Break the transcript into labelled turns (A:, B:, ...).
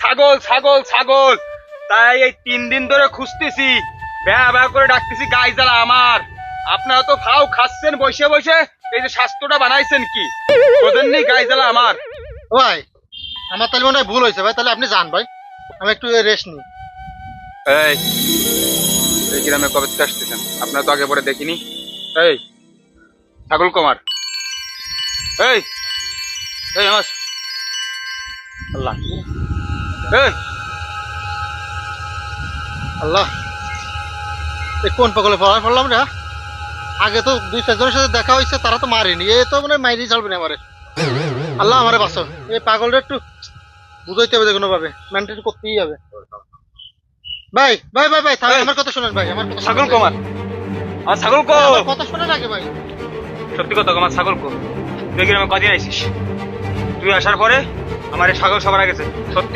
A: ছাগল ছাগল ছাগল, তাই এই 3 দিন ধরে খুঁজতেছি, ব্যা ব্যা করে ডাকতেছি গাই জ্বালা আমার। আপনারা তো ফাও খাচ্ছেন বসে বসে, এই যে স্বাস্থ্যটা বানাইছেন কি বোঝেননি? গাই জ্বালা আমার।
B: ও ভাই, আমার তাহলে মনে হয় ভুল হয়েছে ভাই, তাহলে আপনি যান ভাই, আমি একটু রেস্ট নিই।
A: এই এই গ্রামে কবে থেকে আসতেছেন? আপনারা তো আগে পরে দেখিনি। এই ছাগল কুমার, এই এই আমার আল্লাহ, এই
B: আল্লাহ, এ কোন পাগলে পড়লাম রে? আগে তো 2-4 জনের সাথে দেখা হয়েছে, তারা তো মারেনি, এ তো মানে মাইরি চলবে না আমারে। আল্লাহ আমারে বাঁচো, এই পাগলটা একটু বুঝাইতে হবে যে কোনো ভাবে, মেনটেন করতেই হবে। ভাই ভাই ভাই ভাই, তাহলে
A: এই,
B: আমার কথা শুনেন ভাই, আমার কথা
A: ছাগল
B: শুনেন।
A: কুমার, আমার ছাগল কো,
B: আমার কথা শুনেন আগে ভাই।
A: সত্যি কথা কো, আমার ছাগল কো। তুই গ্রামে কদিন আইছিস? তুই আসার পরে আমার এই ছাগল সবার আগে গেছে, সত্যি